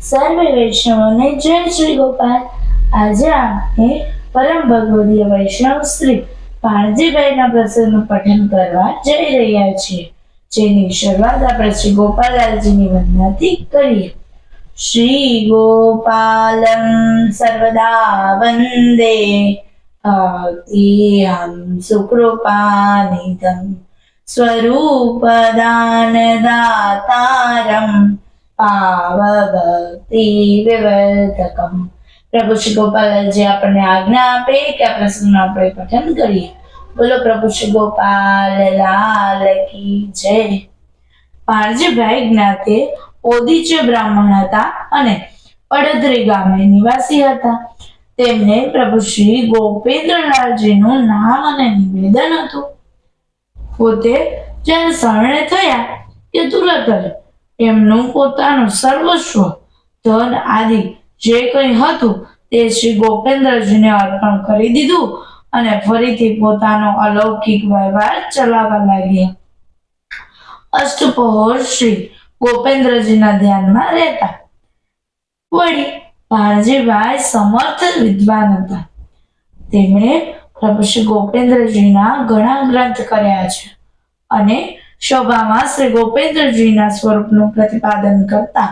સર્વે વૈષ્ણવોને જય શ્રી ગોપાલ। આજે આપણે પરમ ભગવદીય વૈષ્ણવ શ્રી પાણજીભાઈના પ્રસંગનું પઠન કરવા જઈ રહ્યા છીએ, જેની શરૂઆત આપણે શ્રી ગોપાલજીની વંદનાથી કરીએ। શ્રી ગોપાલમ સર્વદા વંદે ભક્તિહમ સુકૃપાનિધમ સ્વરૂપદાન દાતારમ પાવભક્તિ વિવર્ધકમ। પ્રભુ શ્રી ગોપાલજી આપણને આજ્ઞા આપે કે આ પ્રસંગનું આપણે પઠન કરીએ। બોલો પ્રભુ શ્રી ગોપાલ લાલ કી જય। પાણજીભાઈ જ્ઞાતે ઓદિચ્ય બ્રાહ્મણ હતા અને પડધરી ગામે નિવાસી હતા। તેમને પ્રભુ શ્રી ગોપેન્દ્રલાલજીનું નામ અને નિવેદન હતું। પોતે જ્યારે શરણે થયા કે તુરત જ એમનું પોતાનું સર્વસ્વ ધન આદિ જે કંઈ હતું તે શ્રી ગોપેન્દ્રજીને અર્પણ કરી દીધું અને ફરીથી પોતાનો અલૌકિક વ્યવહાર ચલાવવા લાગ્યા। અષ્ટપહોર શ્રી ગોપેન્દ્રજીના ધ્યાનમાં રહેતા। વળી પાણજીભાઈ સમર્થ વિદ્વાન હતા। તેમણે પ્રભુ શ્રી ગોપેન્દ્રજીના ઘણા ગ્રંથ કર્યા છે અને સભામાં શ્રી ગોપેન્દ્રજીના સ્વરૂપનું પ્રતિપાદન કરતા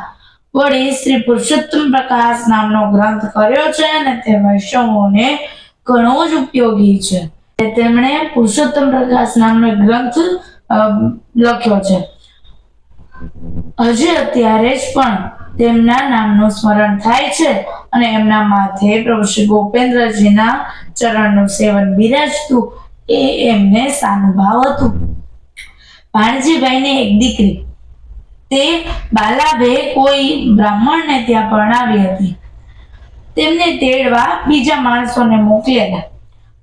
વળી શ્રી પુરુષોત્તમ પ્રકાશ નામનો ગ્રંથ કર્યો છે અને તે વૈષ્ણવોને ઘણો જ ઉપયોગી છે। તેમણે પુરુષોત્તમ પ્રકાશ નામનો ગ્રંથ લખ્યો છે। હજી અત્યારે જ પણ તેમના નામનું સ્મરણ થાય છે અને એમના માથે પ્રભુ શ્રી ગોપેન્દ્રજીના ચરણનું સેવન બિરાજતું એ એમને સાનુભાવ હતું। પાણજીભાઈને એક દીકરી, તે બાલાભે કોઈ બ્રાહ્મણને ત્યાં પરણાવી હતી। તેમને તેડવા બીજા માણસોને મોકલેલા,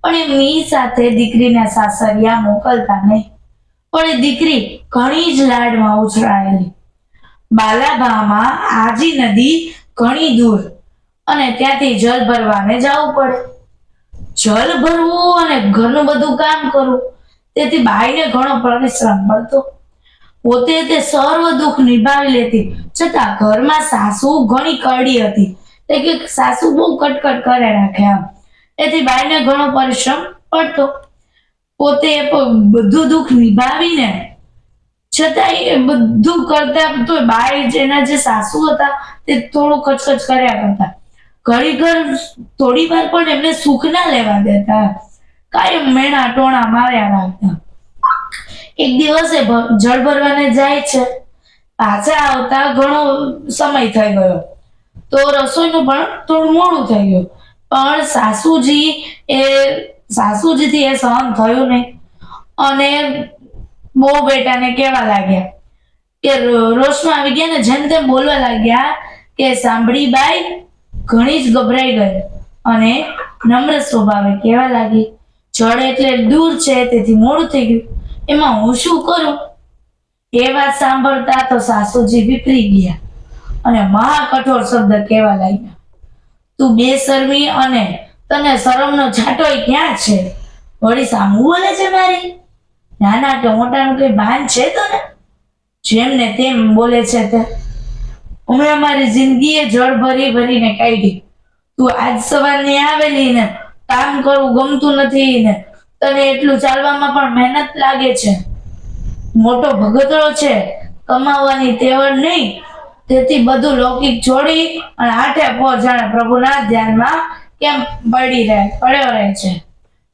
પણ એમની સાથે દીકરીના સાસરિયા મોકલતા નહીં। પણ એ દીકરી ઘણી જ લાડમાં ઉછળાયેલી। બાલાભામાં આજી નદી ઘણી દૂર અને ત્યાંથી જલ ભરવાને જવું પડે। જલ ભરવું અને ઘરનું બધું કામ કરવું, તેથી બાઈને ઘણો પરિશ્રમ પડતો। પોતે તે સર્વ દુઃખ નિભાવી લેતી, છતાં ઘરમાં સાસુ ઘણી કરડી હતી। તે કે સાસુ બહુ કટકટ કરે રાખે આમ, એથી બાઈને ઘણો પરિશ્રમ પડતો। પોતે બધું દુઃખ નિભાવીને છતાં એ બધું કરતા તો બાઈ જેના જે સાસુ હતા તે થોડું કચકચ કર્યા કરતા। ઘડી ઘર થોડી વાર પણ એમને સુખ ના લેવા દેતા, કાયમ મેણા ટોણા માર્યા રાખતા। એક દિવસે જળ ભરવાને જાય છે, પાછા આવતા ઘણો સમય થઈ ગયો તો રસોઈનું પણ થોડું મોડું થઈ ગયું। પણ સાસુજીથી એ સહન થયું નહીં અને બહુ બેટાને કહેવા લાગ્યા કે રોષમાં આવી ગયા ને જેમ તેમ બોલવા લાગ્યા કે સાંભળી બાઈ ઘણી જ ગભરાઈ ગઈ અને નમ્ર સ્વભાવે કહેવા લાગી, જળ એટલે દૂર છે તેથી મોડું થઈ ગયું, એમાં હું શું કરું? એ વાત સાંભળતા તો સાસુજી વિપરી ગયા અને મહા કઠોર શબ્દ કહેવા લાગ્યા, તું બેશરમી અને તને શરમનો છાંટોય ક્યાં છે? વળી સામું બોલે છે મારી? નાના કે મોટાનું કઈ ભાન છે તને? જેમ ને તેમ બોલે છે તે। અમે અમારી જિંદગીએ જળ ભરી ભરીને કાઢી, તું આજ સવારની આવેલી ને કામ કરવું ગમતું નથી ને તને એટલું ચાલવામાં પણ મહેનત લાગે છે। મોટો ભગતરો છે, કમાવાની તેવડ નહીં, તેથી બધું લૌકિક છોડી અને આઠે પોર જાણે પ્રભુના ધ્યાનમાં કેમ પડ્યો રહે છે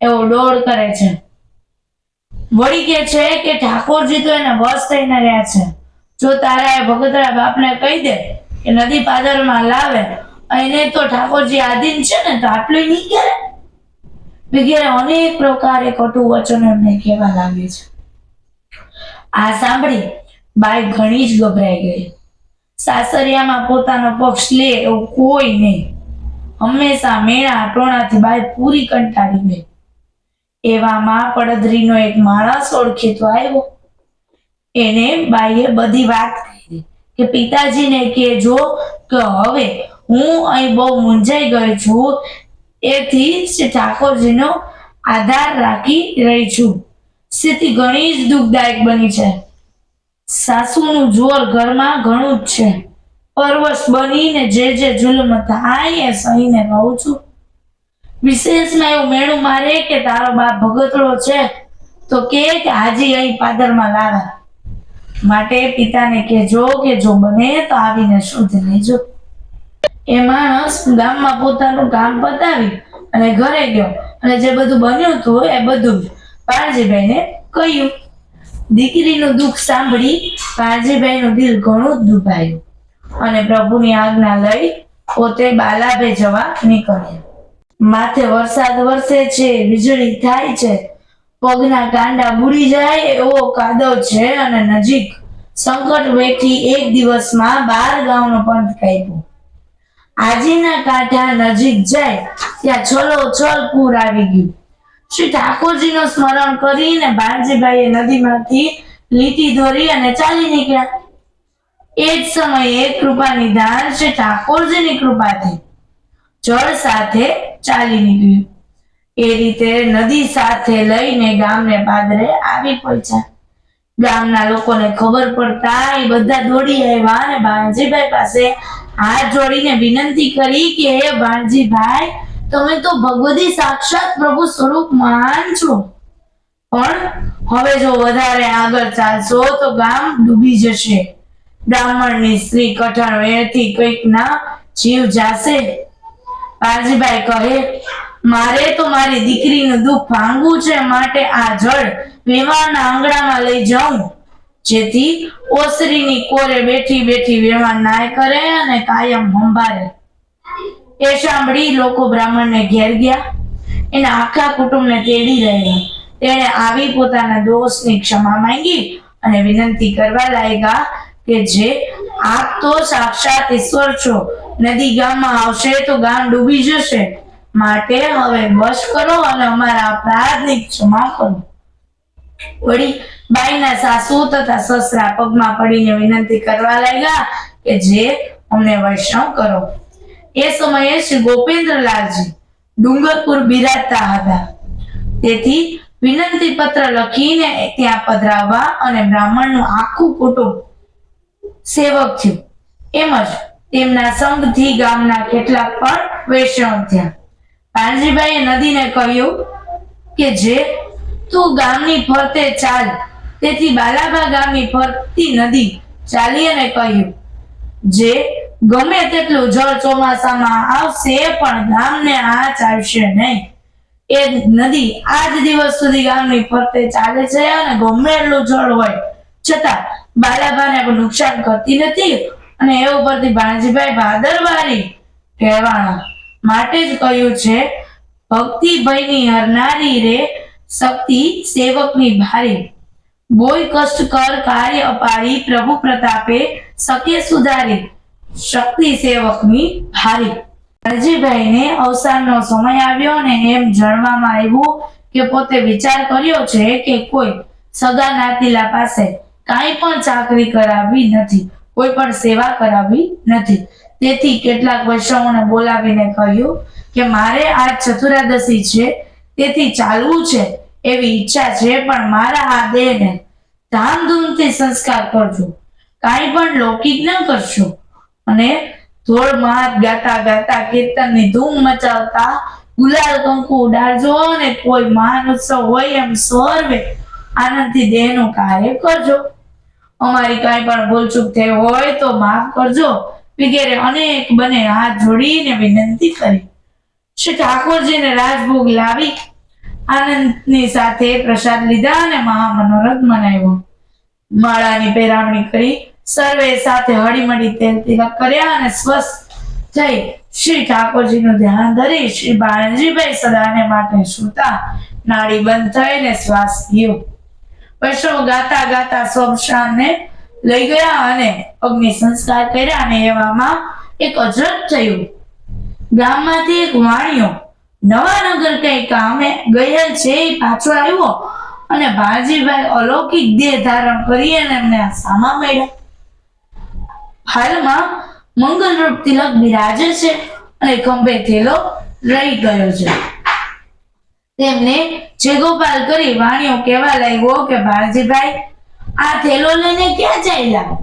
એવો ડોળ કરે છે। વળી કે છે કે ઠાકોરજી તો એને વશ થઈને રહ્યા છે। જો તારા એ ભગતરા બાપને કહી દે કે નદી પાદરમાં લાવે, એને તો ઠાકોરજી આધીન છે ને તો આટલું નહીં કરે વગેરે અનેક પ્રકારે કટુ વચનો એમને કહેવા લાગે છે। આ સાંભળી બાઈ ઘણી જ ગભરાઈ ગઈ। સાસરિયામાં પોતાનો પક્ષ લે એવું કોઈ નહીં, હંમેશા મેણા ટોણાથી બાઈ પૂરી કંટાળી ગઈ। એવામાં પડધરીનો એક માણસ ઓળખીતો આવ્યો। એને બાઈએ બધી વાત કહી કે પિતાજીને કહેજો કે હવે હું અહીં બહુ મૂંઝાઈ ગઈ છું, એથી શ્રી ઠાકોરજીનો આધાર રાખી રહી છું। સ્થિતિ ઘણી જ દુઃખદાયક બની છે। સાસુનું જોર ઘરમાં ઘણું જ છે, પરવશ બનીને જે જુલ્મ થાય એ સહીને રહું છું. વિશેષમાં એવું મેળું મારે કે તારો બાપ ભગતડો છે તો કે હાજી અહીં પાદરમાં લાવા. માટે પિતાને કહેજો કે જો બને તો આવીને શુદ્ધ લેજો. એ માણસ ગામમાં પોતાનું કામ પતાવી અને ઘરે ગયો અને જે બધું બન્યું હતું એ બધું પારજીભાઈને કહ્યું. દીકરીનું દુઃખ સાંભળી પારજીભાઈનું દિલ ઘણું જ દુભાયું અને પ્રભુની આજ્ઞા લઈ પોતે બાલાભે જવા નીકળ્યા. માથે વરસાદ વરસે છે, વીજળી થાય છે, પગના કાંડા બુડી જાય એવો કાદવ છે અને નજીક સંકટ વેઠી એક દિવસમાં 12 ગામનો પંથ કાપ્યો. આજીના કાંઠા નજીક જાય ત્યાં છલોછલ પૂર આવી ગયું. શ્રી ઠાકોરજીનું સ્મરણ કરીને બાળજીભાઈએ નદીમાંથી લીટી દોરી અને ચાલી નીકળ્યા. એ જ સમયે કૃપાનિધાન શ્રી ઠાકોરજીની કૃપાથી જળ સાથે ચાલી નીકળ્યું. એ રીતે નદી સાથે લઈને ગામને પાદરે આવી પહોંચ્યા. ગામના લોકોને ખબર પડતા એ બધા દોડી આવ્યા અને બાણજીભાઈ પાસે હાથ જોડીને વિનંતી કરી કે હે બાણજીભાઈ, તમે તો ભગવતી સાક્ષાત પ્રભુ સ્વરૂપમાન છો, પણ હવે જો વધારે આગળ ચાલશો તો ગામ ડૂબી જશે. બ્રાહ્મણની સ્ત્રી કઠણ વેણથી કંઈક ના જીવ જાશે. બાણજીભાઈ કહે, મારે તો મારી દીકરીનું દુઃખ ભાંગવું છે, માટે આ જળ વેવાણના આંગણામાં લઈ જાઉં, જેથી ઓસરીની કોરે બેઠી બેઠી વેવાણ નાય કરે અને કાયમ સંભાળે. એ સાંભળી લોકો બ્રાહ્મણને ઘેર ગયા. એના આખા કુટુંબને તેડી રહ્યા. તેણે આવી પોતાના દોષની ક્ષમા માંગી અને વિનંતી કરવા લાગ્યા કે જે આપ તો સાક્ષાત ઈશ્વર છો, નદી ગામમાં આવશે તો ગામ ડૂબી જશે, માટે હવે બસ કરો અને અમારા અપરાધની ક્ષમા કરો. વળી બાઈના સાસુ તથા સસરા પગમાં પડીને વિનંતી કરવા લાગ્યા કે જે અમને વૈષ્ણવ કરો. એ સમયે શ્રી ગોપેન્દ્રલાલજી ડુંગરપુર બિરાજતા હતા. તેથી વિનંતી પત્ર લખીને ત્યાં પધરાવવા અને બ્રાહ્મણનું આખું કુટુંબ સેવક થયું. એમ જ તેમના સંગથી ગામના કેટલાક પણ વૈષ્ણવ થયા. બાણજીભાઈએ નદીને કહ્યું કે જે તું ગામની ફરતે ચાલ. તેથી બાલાભા ગામની ફરતી નદી ચાલી અને કહ્યું, જે ગમે તેટલું જળ ચોમાસામાં આવશે પણ ગામને આંચ આવશે નહીં. એ નદી આજ દિવસ સુધી ગામની ફરતે ચાલે છે અને ગમે એટલું જળ હોય છતાં બાલાભાને કોઈ નુકસાન કરતી નથી. અને એ ઉપરથી બાણજીભાઈ ભાદરવારી કહેવાના માટે જ કહ્યું છે, ભક્તિ ભયની હરનારી રે શક્તિ સેવકની ભારી, બોય કષ્ટ કર કાર્ય અપારી, પ્રભુ પ્રતાપે સકે સુધારી, શક્તિ સેવકની ભારી. બાણજીભાઈને અવસાનનો સમય આવ્યો અને એમ જાણવામાં આવ્યું કે પોતે વિચાર કર્યો છે કે કોઈ સગા નાતીલા પાસે કાંઈ પણ ચાકરી કરાવવી નથી, કોઈ પણ સેવા કરાવવી નથી. તેથી કેટલાક વૈષ્ણવોને બોલાવીને કહ્યું કે મારે આજ ચતુરાદશી છે, તેથી ચાલવું છે એવી ઈચ્છા છે, પણ મારા આ દેહને ધામધૂમથી સંસ્કાર કરજો, કાંઈ પણ લૌકિક ન કરશો. અને ધોળ માત ગાતા ગાતા કીર્તનની ધૂમ મચાવતા ગુલાલ કંકુ ઉડાડજો અને કોઈ મહાન ઉત્સવ હોય એમ સર્વે આનંદથી દેહનું કાર્ય કરજો. અમારી કાંઈ પણ ભૂલચૂક થઈ હોય તો માફ કરજો, વગેરે અનેક બને હાથ જોડીને વિનંતી કરી. શ્રી ઠાકોરજીને રાજભોગ લાવી આનંદની સાથે પ્રસાદ લીધા અને મહામનોરથ મનાવ્યો. માળાની પહેરામણી કરી સર્વે સાથે હળીમળી તેલ તિલક કર્યા અને સ્વસ્થ થઈ શ્રી ઠાકોરજીનું ધ્યાન ધરી શ્રી બાણજીભાઈ સદાને માટે સૂતા નાડી બંધ થઈને શ્વાસ ગયો. વૈષ્ણવ ગાતા ગાતા સ્વશાનને લઈ ગયા અને અગ્નિ સંસ્કાર કર્યા. અને એવામાં એક અજબ થયું. ગામમાંથી એક વાણિયો નવાનગર કઈ કામે ગયેલ છે એ પાછો આવ્યો અને બાણજીભાઈ અલૌકિક દેહ ધારણ કરી અને એમને સામા મળ્યા. હાલમાં મંગલરૂપ તિલક બિરાજે છે અને ખંભે થેલો રહી ગયો છે. તેમને જે ગોપાલ કરી વાણિયો કહેવા લાગ્યો કે બાણજીભાઈ, આ થેલો લઈને ક્યાં ચાલ્યા?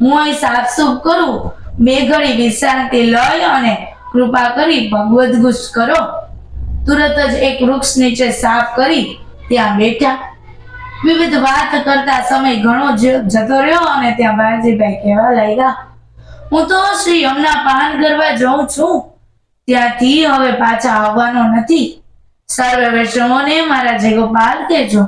હું અહીં સાફસૂફ કરું બે ઘડી વિશ્રાંતિ લઈ અને કૃપા કરી ભગવદ ગુસ્ત કરો. તુરત જ એક વૃક્ષ નીચે સાફ કરી ત્યાં બેઠા. વિવિધ વાત કરતા સમય ઘણો જતો રહ્યો અને ત્યાં બાળજીભાઈ કહેવા લાગ્યા, હું તો શ્રી યમુના પાન કરવા જાઉં છું, ત્યાંથી હવે પાછા આવવાનો નથી. સર્વે વૈષ્ણવોને મારા જય ગોપાલ કહેજો.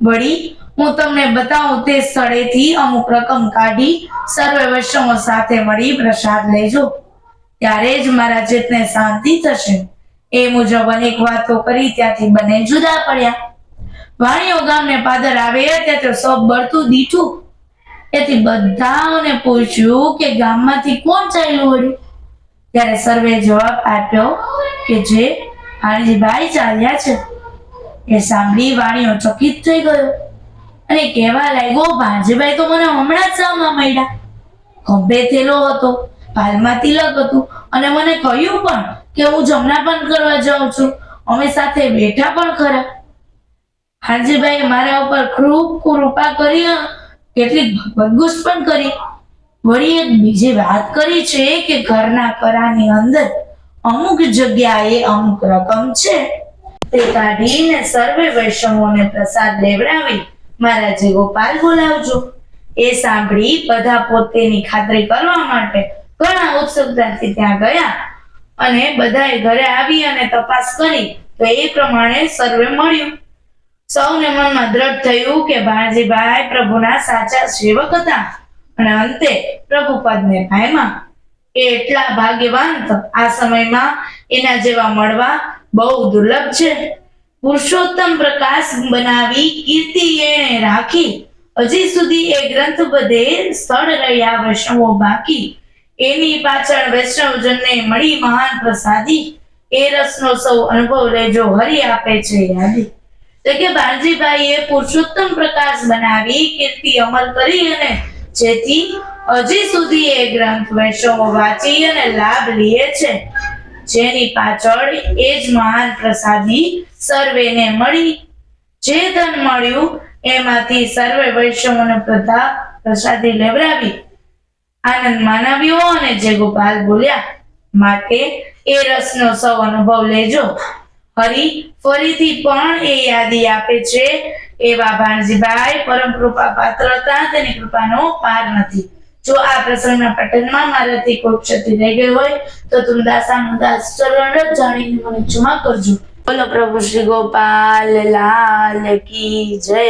વળી હું તમને બતાવું તે સ્થળેથી અમુક રકમ કાઢી સર્વે વૈષ્ણવો સાથે મળી પ્રસાદ લેજો, ત્યારે જ મારા ચિત્તને શાંતિ થશે. એ મુજબ અનેક વાતો કરી ત્યાંથી બંને જુદા પડ્યા. વાણીઓ ગામને પાદર આવે ત્યાં તો સૌ બળતું દીઠું. એથી બધાને પૂછ્યું કે ગામમાંથી કોણ ચાલ્યું વળી? ત્યારે સર્વે જવાબ આપ્યો કે જે ભાણજીભાઈ ચાલ્યા છે. એ સાંભળી વાણીઓ ચકિત થઈ ગયો અને કહેવા લાગ્યો, ભાણજીભાઈ તો મને હમણાં જ સામા મળ્યા. ખંભે થેલો હતો, ભાલમાં તિલક હતું અને મને કહ્યું પણ કે હું જમનાપાન કરવા જાઉં છું. અમે સાથે બેઠા પણ ખરા. ભાણજીભાઈએ મારા ઉપર ખૂબ કૃપા કરી, કેટલીક ભગવદગુસ્ત પણ કરી. વળી એક બીજી વાત કરી છે કે ઘરના કરાની અંદર અમુક જગ્યાએ અમુક રકમ છે, તે કાઢીને સર્વે વૈષ્ણવોને પ્રસાદ લેવડાવી મારા જય ગોપાલ બોલાવજો. એ સાંભળી બધા પોતેની ખાતરી કરવા માટે ઘણા ઉત્સુકતાથી ત્યાં ગયા અને બધાએ ઘરે આવી અને તપાસ કરી તો એ પ્રમાણે સર્વે મળ્યું. સૌને મનમાં દ્રઢ થયું કે ભાણજીભાઈ પ્રભુના સાચા સેવક હતા અને અંતે પ્રભુ પદને પામ્યા. એ એટલા ભાગ્યવાન આ સમયમાં એના જેવા મળવા બહુ દુર્લભ છે. પુરુષોત્તમ પ્રકાશ બનાવી કીર્તિ એને રાખી, હજી સુધી એ ગ્રંથ બધે સ્થળ રહ્યા વૈષ્ણવો બાકી. એની પાછળ વૈષ્ણવજનને મળી મહાન પ્રસાદી, એ રસનો સૌ અનુભવ લેજો, હરિ આપે છે યાદી. તો કે ભાણજીભાઈએ પુરુષોત્તમ પ્રકાશ બનાવી કીર્તિ અમલ કરી અને જેથી હજી સુધી એ ગ્રંથ વૈષ્ણવો વાંચી અને લાભ લે છે, જેની પાછળ એ જ મહાન પ્રસાદી સર્વેને મળી. જે ધન મળ્યું એમાંથી સર્વે વૈષ્ણવોને પ્રસાદી લેવડાવી આનંદ માનવ્યો અને જય ગોપાલ બોલ્યા, માટે એ રસનો સૌ અનુભવ લેજો. હરિ ફરીથી પણ એ યાદી આપે છે. એવા ભાણજીભાઈ પરમ કૃપા પાત્ર હતા, તેની કૃપાનો પાર નથી. જો આ પ્રસંગના પઠનમાં મારાથી કોઈ ક્ષતિ રહી ગઈ હોય તો તુમદાસાનું દાસ ચરણ જાણીને મને ક્ષમા કરજો. બોલો પ્રભુ શ્રી ગોપાલ લાલ કી જય.